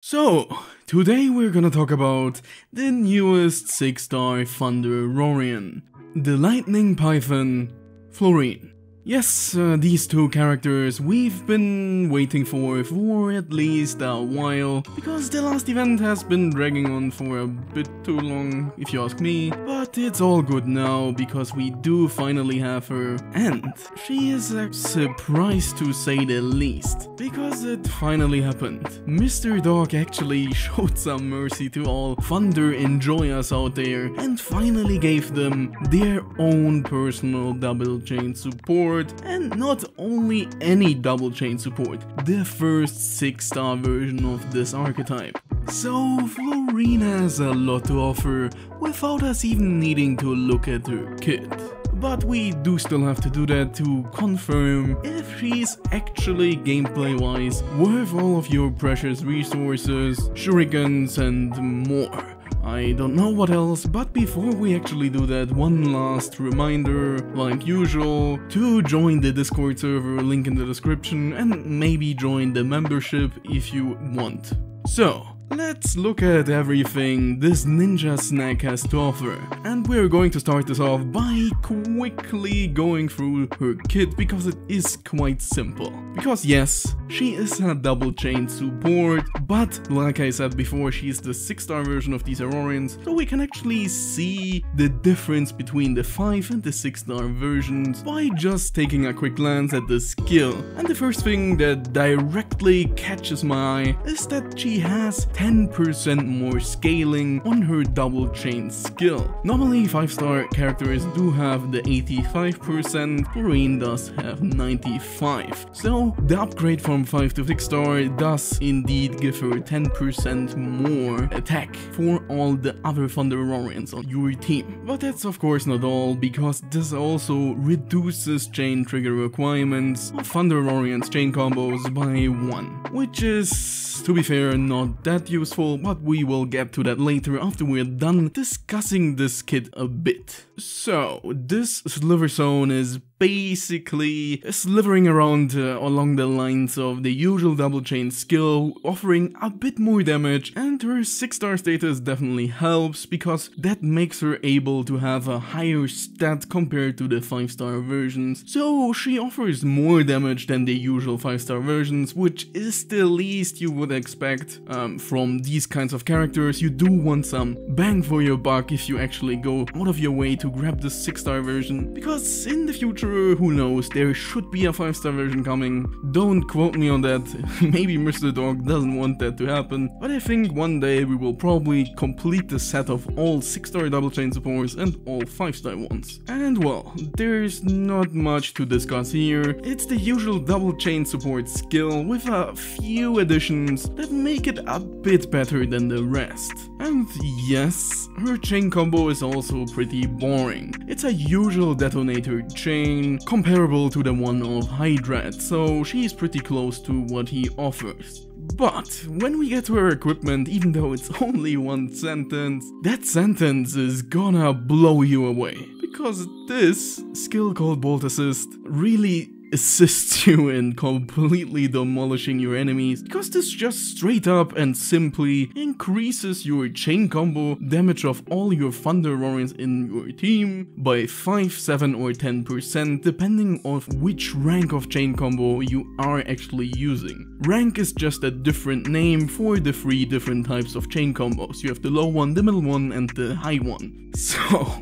So, today we're gonna talk about the newest 6-star Thunder Aurorian, the Lightning Python, Florine. Yes, these two characters we've been waiting for at least a while, because the last event has been dragging on for a bit too long, if you ask me, but it's all good now, because we do finally have her, and she is a surprise to say the least, because it finally happened. Mr. Dog actually showed some mercy to all Thunder enjoyers out there, and finally gave them their own personal double chain support. And not only any double chain support, the first 6-star version of this archetype. So Florine has a lot to offer without us even needing to look at her kit. But we do still have to do that to confirm if she's actually gameplay-wise worth all of your precious resources, shurikens and more. I don't know what else, but before we actually do that, one last reminder, like usual, to join the Discord server, link in the description, and maybe join the membership if you want. So, let's look at everything this ninja snack has to offer, and we're going to start this off by quickly going through her kit because it is quite simple. Because yes, she is a double chain support, but like I said before, she's the 6-star version of these Aurorians, so we can actually see the difference between the 5 and the 6-star versions by just taking a quick glance at the skill. And the first thing that directly catches my eye is that she has 10% more scaling on her double chain skill. Normally 5-star characters do have the 85%, Florine does have 95%. So the upgrade from 5 to 6-star does indeed give her 10% more attack for all the other Thunder Aurorians on your team. But that's of course not all, because this also reduces chain trigger requirements of Thunder Aurorian's chain combos by 1, which is, to be fair, not that useful, but we will get to that later after we're done discussing this kit a bit. So, this sliver zone is basically slithering around along the lines of the usual double chain skill, offering a bit more damage, and her 6-star status definitely helps because that makes her able to have a higher stat compared to the 5-star versions. So she offers more damage than the usual 5-star versions, which is the least you would expect from these kinds of characters. You do want some bang for your buck if you actually go out of your way to grab the 6-star version, because in the future, who knows, there should be a 5-star version coming. Don't quote me on that, maybe Mr. Dog doesn't want that to happen, but I think one day we will probably complete the set of all 6-star double chain supports and all 5-star ones. And well, there's not much to discuss here. It's the usual double chain support skill with a few additions that make it a bit better than the rest. And yes, her chain combo is also pretty boring. It's a usual detonator chain, comparable to the one of Hydrat, so she's pretty close to what he offers. But when we get to her equipment, even though it's only one sentence, that sentence is gonna blow you away. Because this skill called Bolt Assist really assists you in completely demolishing your enemies, because this just straight up and simply increases your chain combo damage of all your Thunder Aurorians in your team by 5, 7 or 10% depending on which rank of chain combo you are actually using. Rank is just a different name for the 3 different types of chain combos. You have the low one, the middle one and the high one. So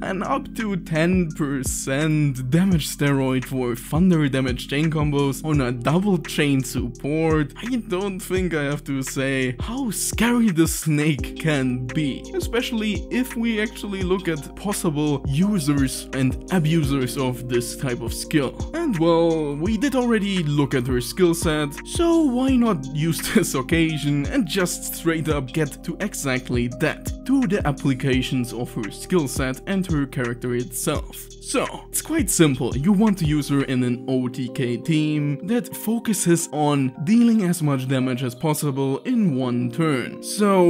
an up to 10% damage steroid for Thunder damage chain combos on a double chain support. I don't think I have to say how scary the snake can be, especially if we actually look at possible users and abusers of this type of skill. And well, we did already look at her skill set, so why not use this occasion and just straight up get to exactly that. to the applications of her skill set and her character itself. So, it's quite simple. You want to use her in an OTK team that focuses on dealing as much damage as possible in one turn. So,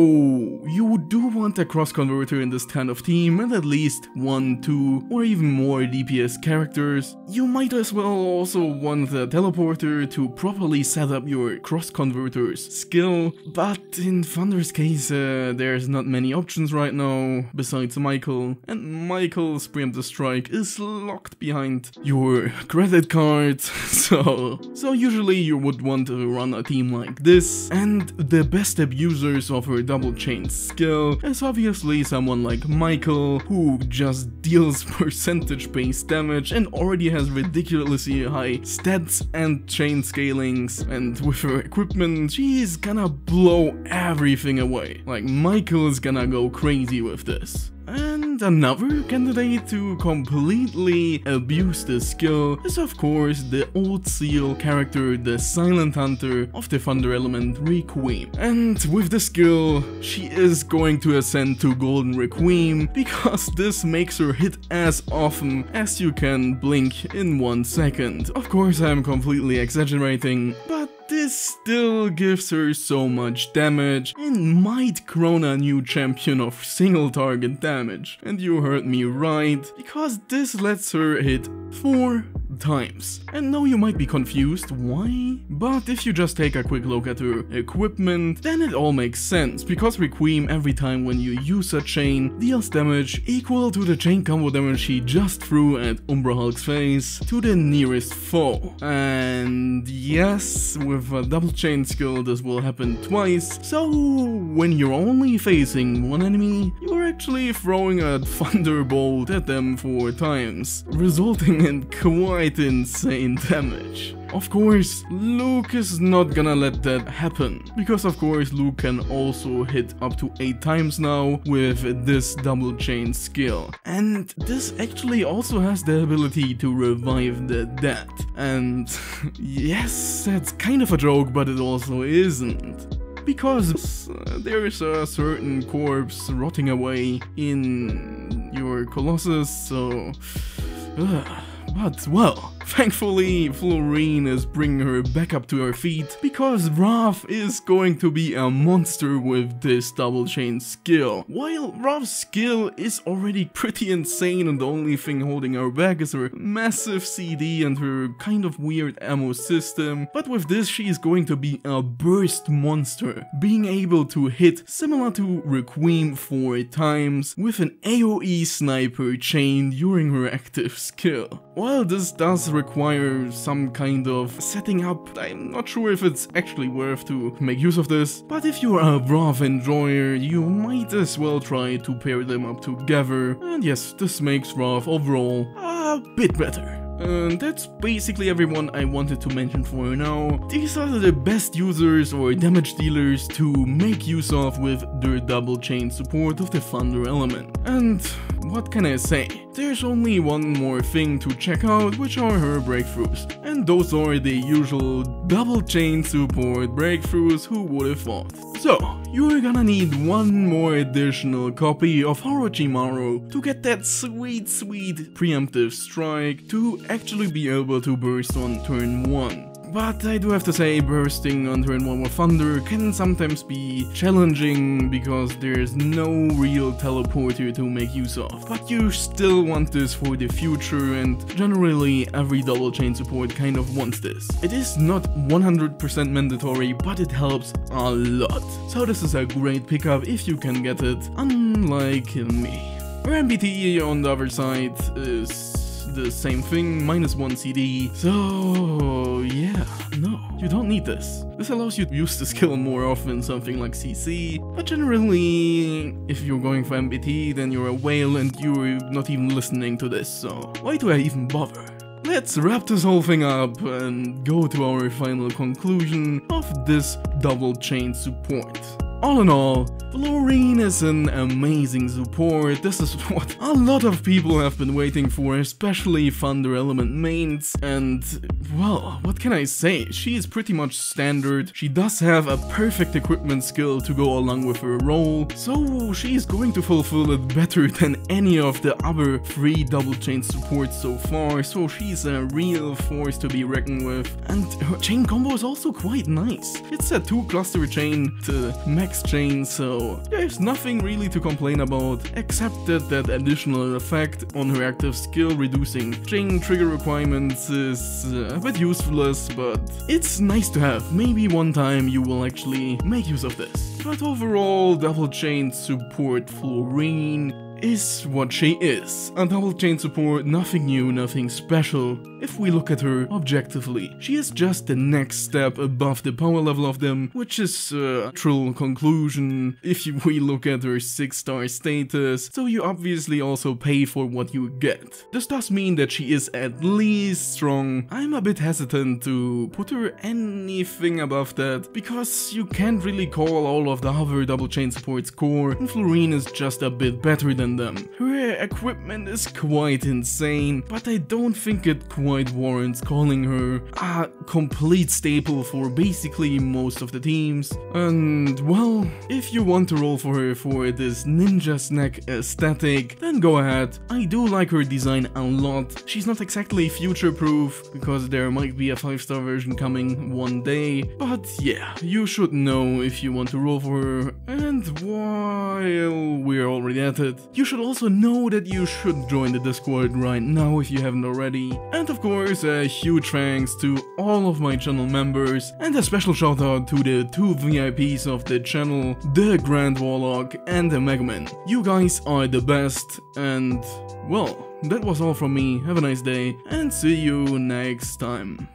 you do want a cross converter in this kind of team and at least 1, 2 or even more DPS characters. You might as well also want the teleporter to properly set up your cross converter's skill, but in Thunder's case there's not many options right now besides Michael, and Michael's preemptive strike is locked behind your credit card, so usually you would want to run a team like this, and the best abusers of her double chain skill is obviously someone like Michael, who just deals percentage based damage and already has ridiculously high stats and chain scalings, and with her equipment she's gonna blow everything away. Like, Michael is gonna go crazy with this. And another candidate to completely abuse this skill is of course the old seal character, the Silent Hunter of the Thunder element, Requiem. And with the skill, she is going to ascend to Golden Requiem because this makes her hit as often as you can blink in 1 second. Of course, I'm completely exaggerating, but this still gives her so much damage and might crown a new champion of single target damage. And you heard me right, because this lets her hit 4 times. And now you might be confused, why? But if you just take a quick look at her equipment, then it all makes sense, because Requiem every time when you use a chain deals damage equal to the chain combo damage she just threw at Umbra Hulk's face to the nearest foe. And yes, with a double chain skill this will happen twice, so when you're only facing one enemy, you're actually throwing a thunderbolt at them 4 times, resulting in quite insane damage. Of course, Luke is not gonna let that happen, because of course Luke can also hit up to 8 times now with this double chain skill. And this actually also has the ability to revive the dead. And yes, that's kind of a joke, but it also isn't. Because there's a certain corpse rotting away in your Colossus, so... But, well, thankfully Florine is bringing her back up to her feet, because Wrath is going to be a monster with this double chain skill. While Wrath's skill is already pretty insane and the only thing holding her back is her massive CD and her kind of weird ammo system, but with this she is going to be a burst monster, being able to hit similar to Requiem 4 times with an AoE sniper chain during her active skill. While this does require some kind of setting up, I'm not sure if it's actually worth to make use of this, but if you're a Wrath enjoyer, you might as well try to pair them up together, and yes, this makes Wrath overall a bit better. And that's basically everyone I wanted to mention for now. These are the best users or damage dealers to make use of with their double chain support of the Thunder element. And what can I say? There's only one more thing to check out, which are her breakthroughs. And those are the usual double chain support breakthroughs, who would have thought. So, you're gonna need one more additional copy of Orochimaru to get that sweet preemptive strike to actually be able to burst on turn 1. But I do have to say, bursting on turn 1 with Thunder can sometimes be challenging because there's no real teleporter to make use of. But you still want this for the future, and generally every double chain support kind of wants this. It is not 100% mandatory, but it helps a lot. So this is a great pickup if you can get it, unlike me. Her MBT on the other side is the same thing, -1 CD, so yeah, no, you don't need this. This allows you to use the skill more often, something like CC, but generally, if you're going for MBT, then you're a whale and you're not even listening to this, so why do I even bother? Let's wrap this whole thing up and go to our final conclusion of this double chain support. All in all, Florine is an amazing support. This is what a lot of people have been waiting for, especially Thunder Element mains, and well, what can I say? She is pretty much standard. She does have a perfect equipment skill to go along with her role, so she's going to fulfill it better than any of the other 3 double chain supports so far, so she's a real force to be reckoned with, and her chain combo is also quite nice. It's a 2 cluster chain to max chain, so there's nothing really to complain about, except that additional effect on her active skill reducing chain trigger requirements is a bit useless, but it's nice to have. Maybe one time you will actually make use of this. But overall, double chain support Florine is what she is. A double chain support, nothing new, nothing special. If we look at her objectively, she is just the next step above the power level of them, which is a natural conclusion if we look at her 6-star status, so you obviously also pay for what you get. This does mean that she is at least strong. I'm a bit hesitant to put her anything above that, because you can't really call all of the other double chain supports core, and Florine is just a bit better than them. Her equipment is quite insane, but I don't think it quite warrants calling her a complete staple for basically most of the teams. And well, if you want to roll for her for this ninja snack aesthetic, then go ahead. I do like her design a lot. She's not exactly future-proof, because there might be a 5-star version coming one day, but yeah, you should know if you want to roll for her. And while we're already at it, you should also know that you should join the Discord right now if you haven't already. And of course, a huge thanks to all of my channel members, and a special shout out to the 2 VIPs of the channel, the Grand Warlock and the Megaman. You guys are the best, and well, that was all from me. Have a nice day, and see you next time.